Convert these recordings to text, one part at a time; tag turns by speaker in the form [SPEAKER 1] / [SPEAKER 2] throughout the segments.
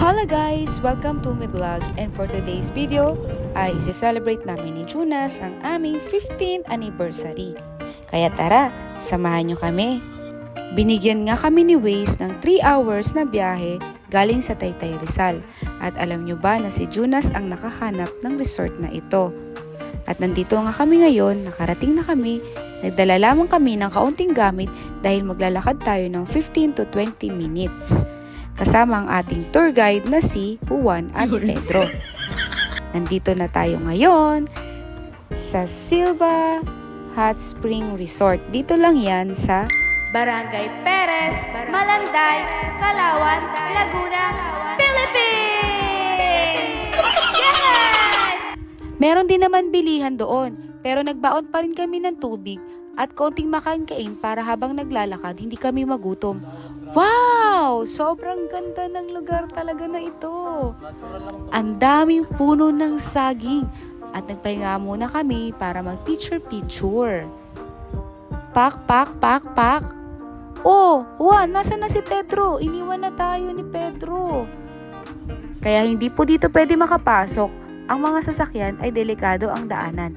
[SPEAKER 1] Hello guys! Welcome to my vlog, and for today's video ay isi-celebrate namin ni Jonas ang aming 15th anniversary. Kaya tara, samahan nyo kami. Binigyan nga kami ni Waze ng 3 hours na biyahe galing sa Taytay Rizal. At alam nyo ba na si Jonas ang nakahanap ng resort na ito? At nandito nga kami ngayon, nakarating na kami. Nagdala lamang kami ng kaunting gamit dahil maglalakad tayo ng 15 to 20 minutes. Kasama ang ating tour guide na si Juan at Pedro. Nandito na tayo ngayon sa Silva Hot Spring Resort. Dito lang yan sa Barangay Perez, Malanday, Salawan, Laguna, Philippines! Yay! Meron din naman bilihan doon, pero nagbaon pa rin kami ng tubig at konting makain-kain para habang naglalakad hindi kami magutom. Wow! Sobrang ganda ng lugar talaga na ito. Ang daming puno ng saging at nagpahinga muna kami para mag-picture-picture. Pak! Oh, Juan, nasa na si Pedro? Iniwan na tayo ni Pedro. Kaya hindi po dito pwede makapasok. Ang mga sasakyan ay delikado ang daanan.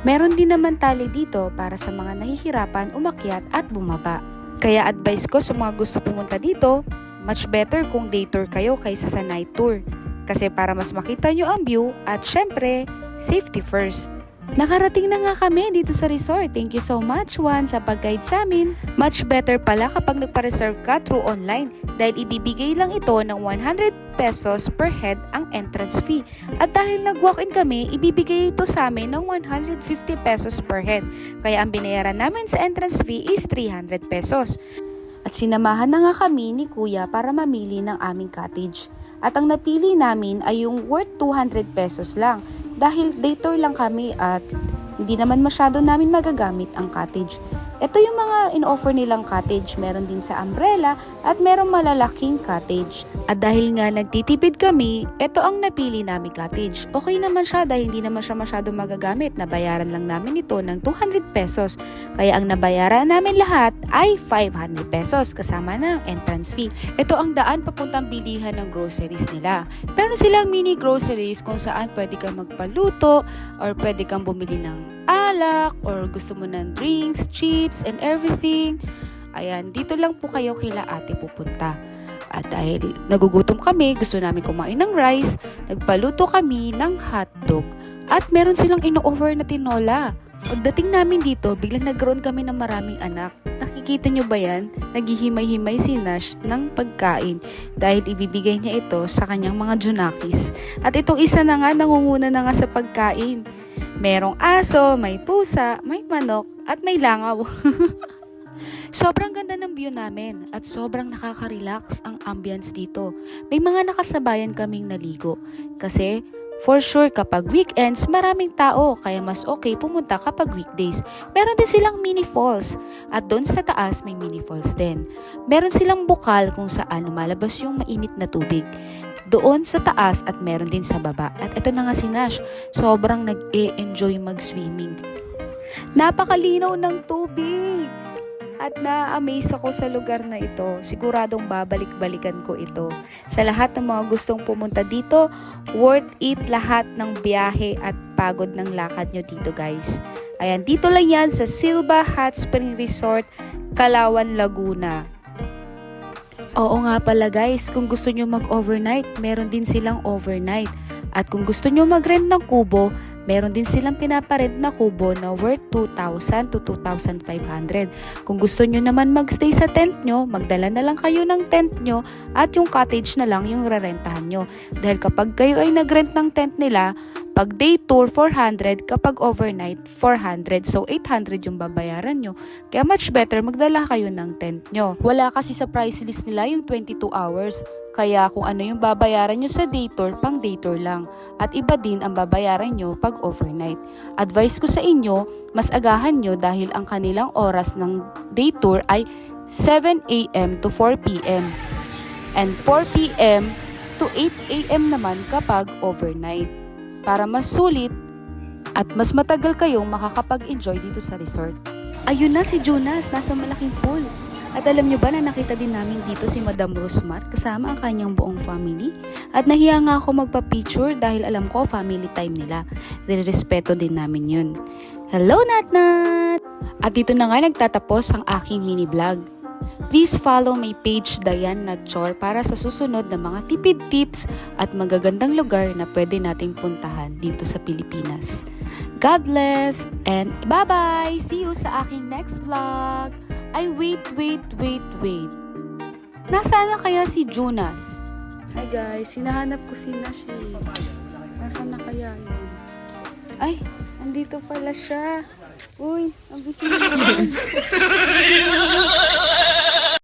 [SPEAKER 1] Meron din naman tali dito para sa mga nahihirapan umakyat at bumaba. Kaya advice ko sa mga gusto pumunta dito, much better kung day tour kayo kaysa sa night tour. Kasi para mas makita nyo ang view at syempre, safety first. Nakarating na nga kami dito sa resort. Thank you so much, Juan, sa pag-guide sa amin. Much better pala kapag nagpa-reserve ka through online dahil ibibigay lang ito ng 100 pesos per head ang entrance fee. At dahil nag-walk-in kami, ibibigay ito sa amin ng 150 pesos per head. Kaya ang binayaran namin sa entrance fee is 300 pesos. At sinamahan na nga kami ni Kuya para mamili ng aming cottage. At ang napili namin ay yung worth 200 pesos lang. Dahil day tour lang kami at hindi naman masyado namin magagamit ang cottage. Ito yung mga in-offer nilang cottage. Meron din sa umbrella at merong malalaking cottage. At dahil nga nagtitipid kami, ito ang napili namin cottage. Okay naman siya dahil hindi naman siya masyado magagamit. Nabayaran lang namin ito ng 200 pesos. Kaya ang nabayaran namin lahat ay 500 pesos kasama ng entrance fee. Ito ang daan papuntang bilihan ng groceries nila. Pero silang mini groceries kung saan pwede kang magpaluto or pwede kang bumili ng alak or gusto mo ng drinks, chips, and everything. Ayan, dito lang po kayo kila ate pupunta. At dahil nagugutom kami, gusto namin kumain ng rice, nagpaluto kami ng hotdog. At meron silang ino-offer na tinola. Pagdating namin dito, biglang nagkaroon kami ng maraming anak. Nakikita nyo ba yan? Naghihimay-himay si Nash ng pagkain dahil ibibigay niya ito sa kanyang mga junakis. At itong isa na nga, nangunguna na nga sa pagkain. Merong aso, may pusa, may manok, at may langaw. Sobrang ganda ng view namin at sobrang nakaka-relax ang ambience dito. May mga nakasabayan kaming naligo kasi for sure kapag weekends maraming tao kaya mas okay pumunta kapag weekdays. Meron din silang mini falls at doon sa taas may mini falls din. Meron silang bukal kung saan lumalabas yung mainit na tubig. Doon sa taas at meron din sa baba. At ito na nga si Nash, sobrang nag-e-enjoy mag-swimming. Napakalinaw ng tubig! At na-amaze ako sa lugar na ito. Siguradong babalik-balikan ko ito. Sa lahat ng mga gustong pumunta dito, worth it lahat ng biyahe at pagod ng lakad nyo dito guys. Ayan, dito lang yan sa Silva Hot Spring Resort, Calauan, Laguna. Oo nga pala guys, kung gusto nyo mag-overnight, meron din silang overnight. At kung gusto nyo mag-rent ng kubo, meron din silang pinaparent na kubo na worth 2,000 to 2,500. Kung gusto nyo naman magstay sa tent nyo, magdala na lang kayo ng tent nyo at yung cottage na lang yung rerentahan nyo. Dahil kapag kayo ay nag-rent ng tent nila, pag day tour 400, kapag overnight 400. So 800 yung babayaran nyo. Kaya much better magdala kayo ng tent nyo. Wala kasi sa price list nila yung 22 hours. Kaya kung ano yung babayaran nyo sa day tour, pang day tour lang. At iba din ang babayaran nyo pag overnight. Advice ko sa inyo, mas agahan nyo dahil ang kanilang oras ng day tour ay 7 a.m. to 4 p.m. And 4 p.m. to 8 a.m. naman kapag overnight. Para mas sulit at mas matagal kayong makakapag-enjoy dito sa resort. Ayun na si Jonas, nasa malaking pool. At alam nyo ba na nakita din namin dito si Madam Rosmar kasama ang kanyang buong family? At nahiya nga ako magpa-picture dahil alam ko family time nila. Respeto din namin yun. Hello Natnat! At dito na nga nagtatapos ang aking mini vlog. Please follow my page Dayan Natchor para sa susunod na mga tipid tips at magagandang lugar na pwede nating puntahan dito sa Pilipinas. God bless and bye-bye! See you sa aking next vlog! Ay, wait. Nasaan na kaya si Jonas? Hi guys, hinahanap ko si Nashi. Nasaan na kaya yun? Ay, andito pala siya. Uy, ang busy naman.